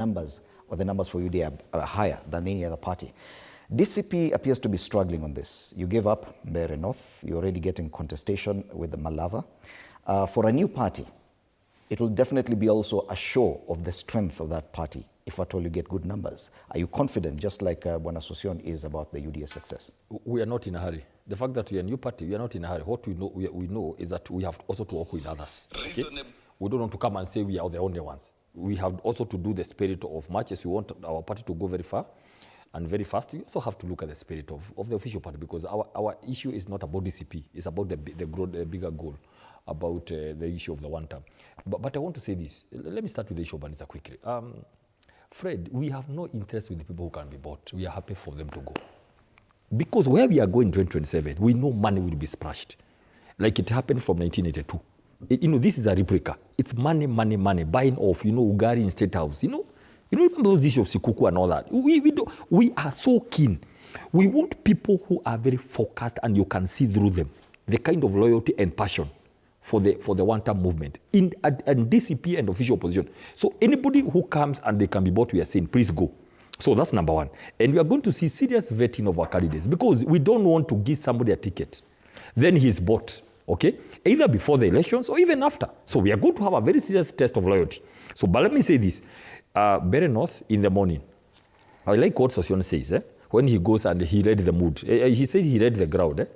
numbers, or the numbers for UDA are higher than any other party. DCP appears to be struggling on this. You gave up Mbeere North. You're already getting contestation with the Malava. For a new party, it will definitely be also a show of the strength of that party, if at all you get good numbers. Are you confident, just like Bwana Sosion is, about the UDA success? We are not in a hurry. The fact that we are a new party, we are not in a hurry. What we know is that we have also to work with others. Okay? We don't want to come and say we are the only ones. We have also to do the spirit of much as we want our party to go very far and very fast. We also have to look at the spirit of the official party, because our issue is not about DCP. It's about the bigger goal, about the issue of the one term. But I want to say this. Let me start with the issue of Banisa quickly. Fred, we have no interest with the people who can be bought. We are happy for them to go. Because where we are going in 2027, we know money will be splashed. Like it happened from 1982. This is a replica. It's money, money, money, buying off, Ugari in State House, remember those issues of Sikuku and all that? We are so keen. We want people who are very focused and you can see through them, the kind of loyalty and passion for the one-term movement in DCP and official opposition. So anybody who comes and they can be bought, we are saying, please go. So that's number one. And we are going to see serious vetting of our candidates, because we don't want to give somebody a ticket, then he's bought, okay? Either before the elections or even after. So we are going to have a very serious test of loyalty. So, but let me say this. Mbeere North in the morning, I like what Sosion says, when he goes and he read the mood. He said he read the crowd.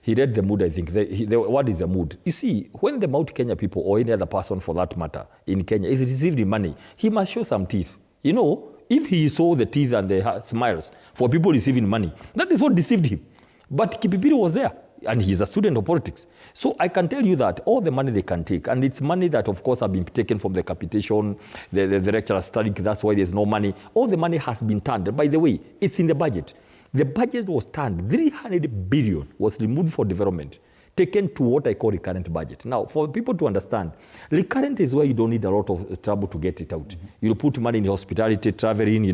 He read the mood, I think. What is the mood? You see, when the Mount Kenya people, or any other person for that matter, in Kenya, is receiving money, he must show some teeth. If he saw the teeth and the smiles for people receiving money, that is what deceived him. But Kipipiri was there, and he's a student of politics. So I can tell you that all the money they can take, and it's money that, of course, have been taken from the capitation, the lecturer studying, that's why there's no money. All the money has been turned. By the way, it's in the budget. The budget was turned, 300 billion was removed for development, taken to what I call recurrent budget. Now, for people to understand, recurrent is where you don't need a lot of trouble to get it out. Mm-hmm. You'll put money in hospitality, traveling,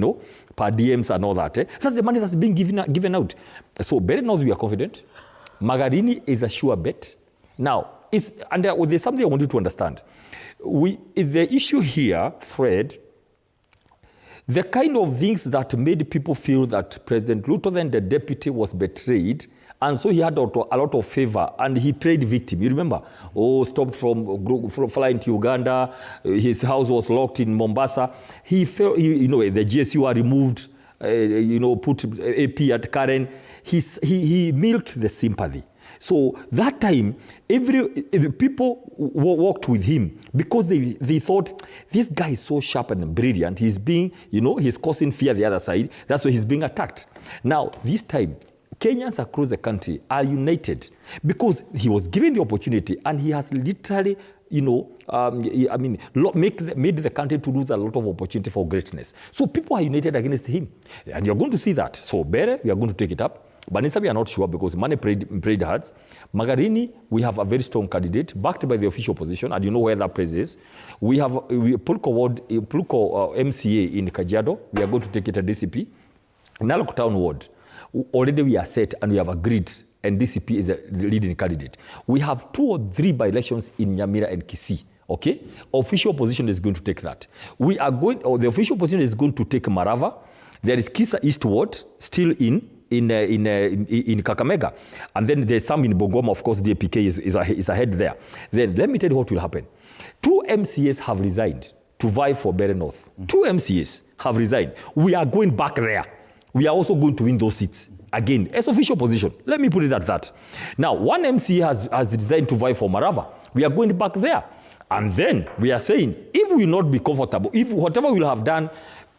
per diems and all that. That's the money that's being given out. So, Mbeere North, we are confident. Magarini is a sure bet. Now, there's something I want you to understand. The issue here, Fred, the kind of things that made people feel that President Ruto, then the deputy, was betrayed, and so he had a lot of favor, and he played victim. You remember? Stopped from flying to Uganda. His house was locked in Mombasa. He felt, the GSU are removed. Put AP at Karen. He milked the sympathy. So that time, the people walked with him because they thought, this guy is so sharp and brilliant. He's being, he's causing fear the other side. That's why he's being attacked. Now, this time, Kenyans across the country are united because he was given the opportunity, and he has literally, made the country to lose a lot of opportunity for greatness. So people are united against him. And you're going to see that. So Mbeere, we are going to take it up. Banisa, we are not sure because money prayed hard. Magarini, we have a very strong candidate backed by the official opposition, and you know where that place is. We have Pulko MCA in Kajiado. We are going to take it at DCP. Narok Town Ward, already we are set and we have agreed, and DCP is the leading candidate. We have 2 or 3 by-elections in Nyamira and Kisii. Okay? Official opposition is going to take that. The official opposition is going to take Marava. There is Kisa East Ward, still in Kakamega. And then there's some in Bongoma, of course, DAPK is ahead there. Then let me tell you what will happen. 2 MCAs have resigned to vie for Mbeere North. 2 MCAs have resigned. We are going back there. We are also going to win those seats again as official position. Let me put it at that. Now, 1 MCA has resigned to vie for Marava. We are going back there. And then we are saying, if we will not be comfortable, if whatever we will have done,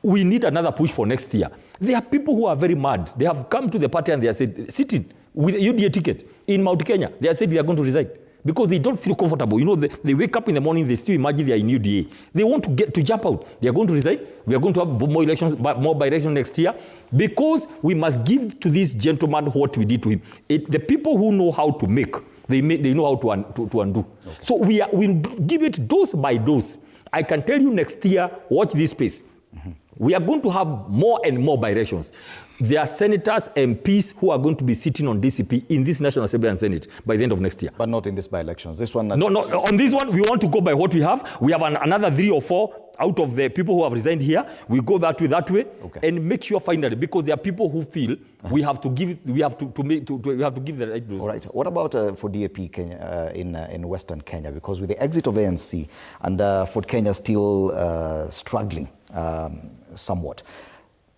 we need another push for next year. There are people who are very mad. They have come to the party and they are said, sitting with a UDA ticket in Mount Kenya. They are said they are going to resign because they don't feel comfortable. They wake up in the morning, they still imagine they are in UDA. They want to get to jump out. They are going to resign. We are going to have more elections, more by-elections next year, because we must give to this gentleman what we did to him. The people who know how to make, they know how to undo. Okay. So we'll give it dose by dose. I can tell you next year, watch this space. Mm-hmm. We are going to have more and more by-elections. There are senators, MPs who are going to be sitting on DCP in this National Assembly and Senate by the end of next year. But not in this by-elections. This one... No, on this one, we want to go by what we have. We have another 3 or 4 out of the people who have resigned here, we go that way, Okay. and make sure finally, because there are people who feel we have to give we have to give the right to All right. What about for DAP Kenya, in Western Kenya? Because with the exit of ANC and Ford Kenya still struggling somewhat,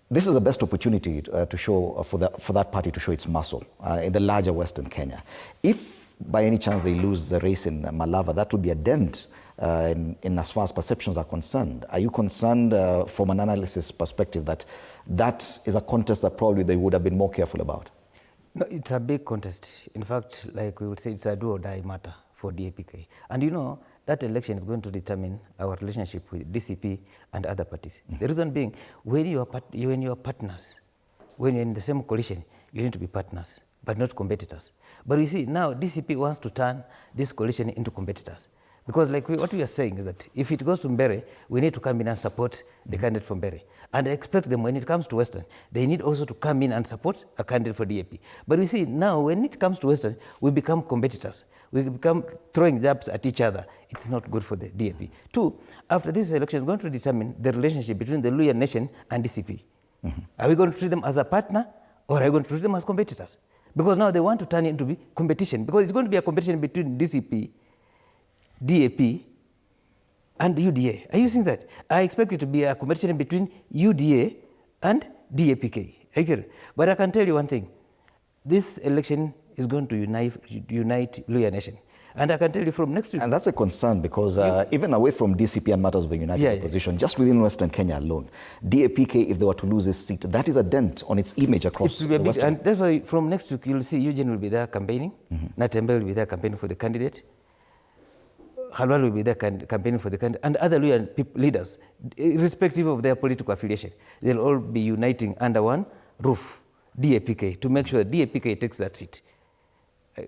this is the best opportunity to show for that party to show its muscle in the larger Western Kenya. If by any chance they lose the race in Malava, that would be a dent in as far as perceptions are concerned. Are you concerned from an analysis perspective that that is a contest that probably they would have been more careful about? No, it's a big contest. In fact, like we would say, it's a do or die matter for DAPK. And you know, that election is going to determine our relationship with DCP and other parties. The reason being, when you are partners, when you're in the same coalition, you need to be partners, but not competitors. But you see, now DCP wants to turn this coalition into competitors. Because like what we are saying is that if it goes to Mbere, we need to come in and support the candidate from Mbere. And I expect them, when it comes to Western, they need also to come in and support a candidate for DAP. But we see now, when it comes to Western, we become competitors. We become throwing jabs at each other. It's not good for the DAP. Two, after this election is going to determine the relationship between the Luhya nation and DCP. Are we going to treat them as a partner, or are we going to treat them as competitors? Because now they want to turn it into competition, because it's going to be a competition between DCP, DAP, and UDA. Are you seeing that? I expect it to be a competition between UDA and DAPK. But I can tell you one thing. This election is going to unite Luhya nation. And I can tell you from next week. And that's a concern because even away from DCP and matters of the united opposition, just within Western Kenya alone, DAPK, if they were to lose this seat, that is a dent on its image across the Western. And that's why from next week, you'll see Eugene will be there campaigning. Natembe will be there campaigning for the candidate. Khalwal will be there campaigning for the candidate, and other Luhya leaders, irrespective of their political affiliation. They'll all be uniting under one roof, DAPK, to make sure DAPK takes that seat.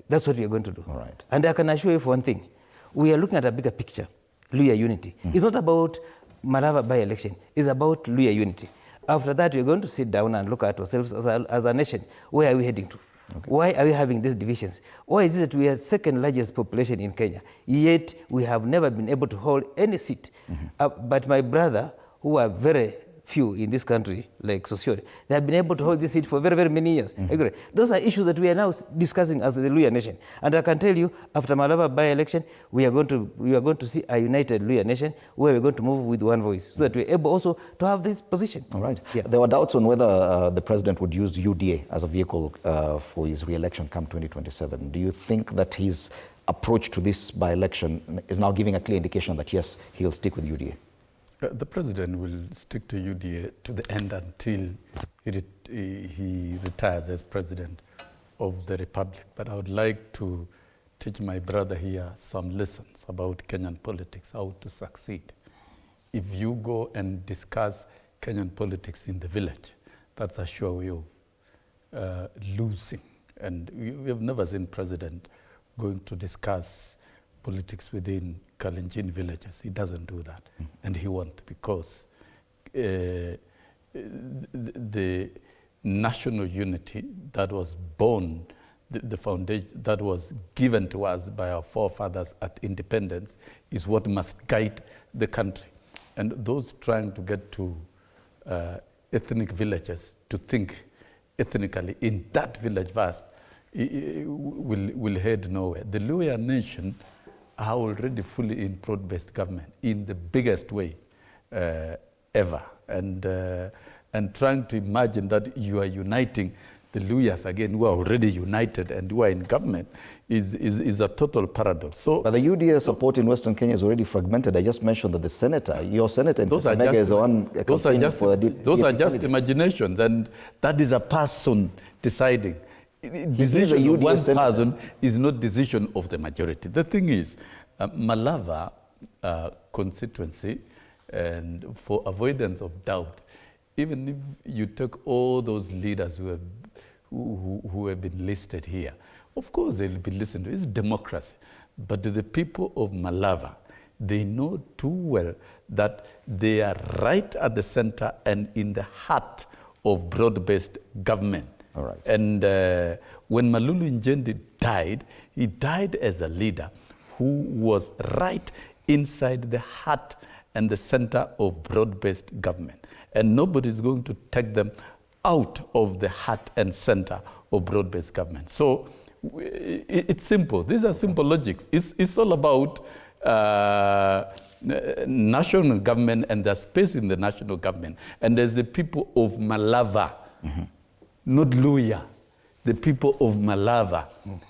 That's what we are going to do. All right. And I can assure you for one thing, we are looking at a bigger picture, Luhya unity. It's not about Malava by-election, it's about Luhya unity. After that, we're going to sit down and look at ourselves as a nation. Where are we heading to? Okay. Why are we having these divisions? Why is it that we are the second largest population in Kenya, yet we have never been able to hold any seat? But my brother, who are very few in this country, like Sosiori, they have been able to hold this seat for very, very many years. Those are issues that we are now discussing as the Luhya nation. And I can tell you, after Malava by-election, we are going to see a united Luhya nation where we're going to move with one voice, so that we're able also to have this position. All right. Yeah. There were doubts on whether the president would use UDA as a vehicle for his re-election come 2027. Do you think that his approach to this by-election is now giving a clear indication that, yes, he'll stick with UDA? The president will stick to UDA to the end until he retires as president of the republic. But I would like to teach my brother here some lessons about Kenyan politics, how to succeed. If you go and discuss Kenyan politics in the village, that's a sure way of losing. And we have never seen president going to discuss politics within Kalenjin villages. He doesn't do that, and he won't, because the national unity that was born, the foundation that was given to us by our forefathers at independence, is what must guide the country. And those trying to get to ethnic villages to think ethnically in that village first will head nowhere. The Luhya nation are already fully in broad-based government in the biggest way ever. And trying to imagine that you are uniting the Luhyas again, who are already united and who are in government, is a total paradox. So, but the UDA support in Western Kenya is already fragmented. I just mentioned that the senator, your senator in Kakamega, is the one campaigning for the Those are just imaginations, and that is a person deciding. Decision of one person is not decision of the majority. The thing is, Malava constituency, and for avoidance of doubt, even if you take all those leaders who have been listed here, of course they'll be listened to. It's democracy. But the people of Malava, they know too well that they are right at the center and in the heart of broad-based government. All right. And when Malulu Njendi died, he died as a leader who was right inside the heart and the center of broad-based government. And nobody is going to take them out of the heart and center of broad-based government. So it's simple. These are simple logics. It's all about national government and the space in the national government. And there's the people of Malava, not Luya. The people of Malava,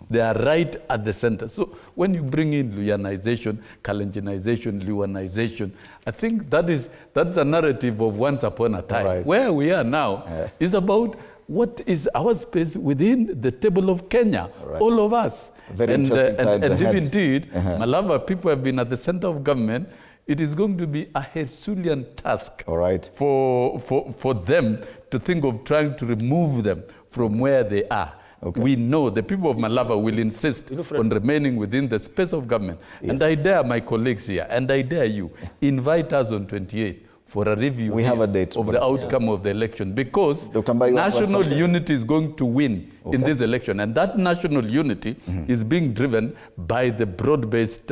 they are right at the center. So when you bring in Luyanization, Kalenjinization, Luanization, I think that's a narrative of once upon a time. Right. Where we are now is about what is our space within the table of Kenya, all of us. Very interesting times and ahead. if indeed, Malava people have been at the center of government, it is going to be a Herculean task for them to think of trying to remove them from where they are. Okay. We know the people of Malava will insist on remaining within the space of government. Yes. And I dare my colleagues here, and I dare you, invite us on 28 for a review have a date of the outcome of the election, because Mbai, national unity is going to win in this election. And that national unity is being driven by the broad-based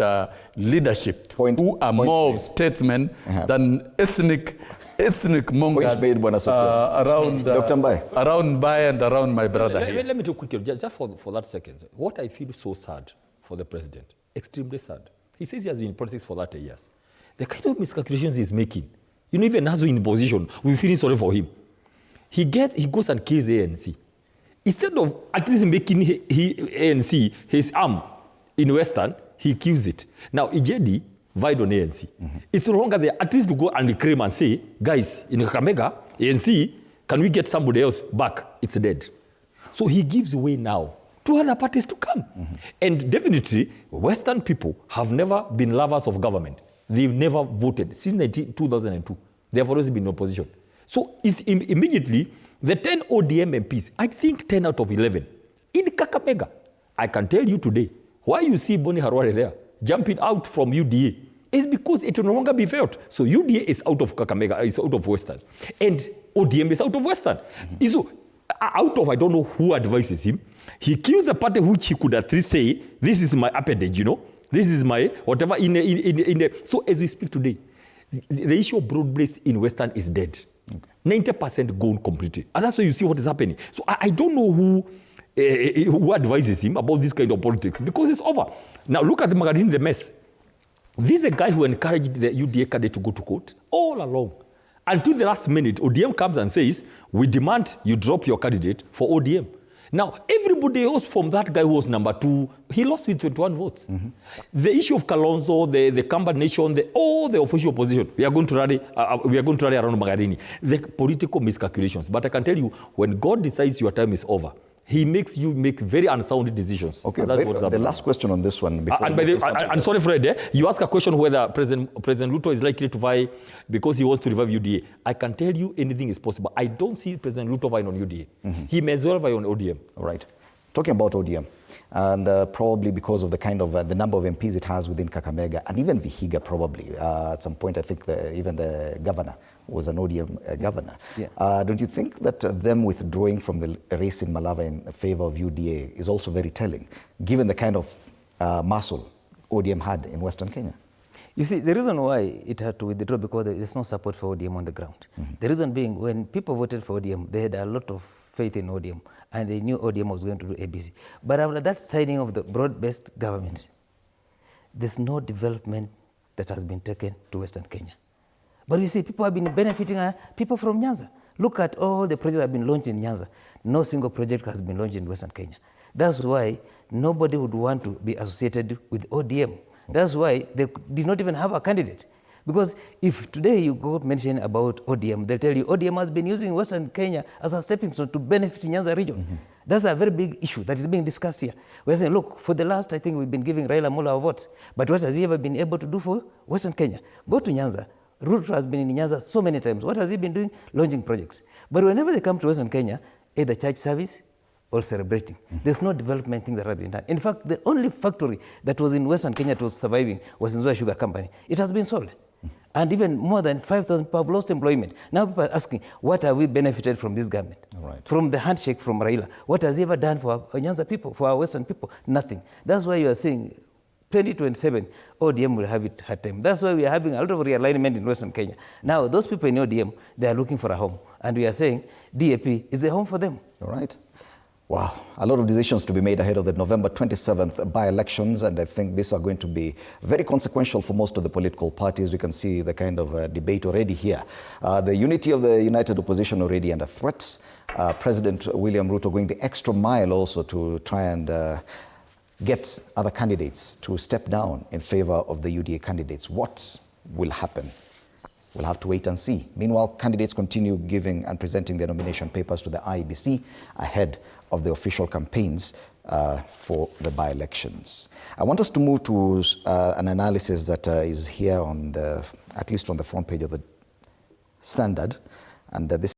leadership who are more of statesmen than ethnic mongers around Mbai and around my brother here. Let me do quickly, just for that second. What I feel so sad for the president, extremely sad. He says he has been in politics for 30 years. The kind of miscalculations he's making, even as we're in position, we feel sorry for him. He goes and kills ANC. Instead of at least making ANC his arm in Western, he kills it. Now, Ijedi vied on ANC. It's no longer there, at least to go and claim and say, guys, in Kakamega, ANC, can we get somebody else back? It's dead. So he gives way now to other parties to come. And definitely, Western people have never been lovers of government. They've never voted. Since 2002, they have always been in opposition. So it's immediately, the 10 ODM MPs, I think 10 out of 11, in Kakamega. I can tell you today, why you see Boni Harware there, jumping out from UDA, is because it will no longer be felt. So UDA is out of Kakamega, is out of Western. And ODM is out of Western. So out of, I don't know who advises him, he kills a party which he could at least say, this is my appendage, this is my whatever. So as we speak today, the issue of broad-based in Western is dead. 90% gone completely. And that's why you see what is happening. So I don't know who advises him about this kind of politics, because it's over. Now look at the Magarini, the mess. This is a guy who encouraged the UDA candidate to go to court all along. Until the last minute, ODM comes and says, we demand you drop your candidate for ODM. Now, everybody else from that guy who was number 2, he lost with 21 votes. The issue of Kalonzo, the Kamba Nation, all the official opposition, we are going to rally around Magarini. The political miscalculations. But I can tell you, when God decides your time is over, he makes you make very unsound decisions. Okay, that's what's the last question on this one. I'm sorry, Fred, you ask a question whether President Ruto is likely to vie because he wants to revive UDA. I can tell you anything is possible. I don't see President Ruto vying on UDA. He may as well vie on ODM. All right. Talking about ODM, and probably because of the kind of the number of MPs it has within Kakamega, and even Vihiga probably. At some point, I think even the governor was an ODM governor. Yeah. Don't you think that them withdrawing from the race in Malava in favor of UDA is also very telling, given the kind of muscle ODM had in Western Kenya? You see, the reason why it had to withdraw because there is no support for ODM on the ground. The reason being, when people voted for ODM, they had a lot of faith in ODM, and they knew ODM was going to do ABC. But after that signing of the broad-based government, there's no development that has been taken to Western Kenya. But you see, people have been benefiting people from Nyanza. Look at all the projects that have been launched in Nyanza. No single project has been launched in Western Kenya. That's why nobody would want to be associated with ODM. That's why they did not even have a candidate. Because if today you go mention about ODM, they'll tell you ODM has been using Western Kenya as a stepping stone to benefit Nyanza region. That's a very big issue that is being discussed here. We're saying, look, for the last, I think we've been giving Raila Amolo our votes, but what has he ever been able to do for Western Kenya? Go to Nyanza. Ruto has been in Nyanza so many times. What has he been doing? Launching projects. But whenever they come to Western Kenya, either church service or celebrating. There's no development thing that has been done. In fact, the only factory that was in Western Kenya that was surviving was Nzoia Sugar Company. It has been sold. And even more than 5,000 people have lost employment. Now people are asking, what have we benefited from this government? Right. From the handshake from Raila. What has he ever done for our Nyanza people, for our Western people? Nothing. That's why you are seeing 2027, ODM will have it hard time. That's why we are having a lot of realignment in Western Kenya. Now, those people in ODM, they are looking for a home. And we are saying DAP is a home for them. All right. Wow, a lot of decisions to be made ahead of the November 27th by-elections, and I think these are going to be very consequential for most of the political parties. We can see the kind of debate already here. The unity of the united opposition already under threat. President William Ruto going the extra mile also to try and get other candidates to step down in favor of the UDA candidates. What will happen? We'll have to wait and see. Meanwhile, candidates continue giving and presenting their nomination papers to the IEBC ahead of the official campaigns for the by-elections. I want us to move to an analysis that is here on the, at least on the front page of the Standard, and this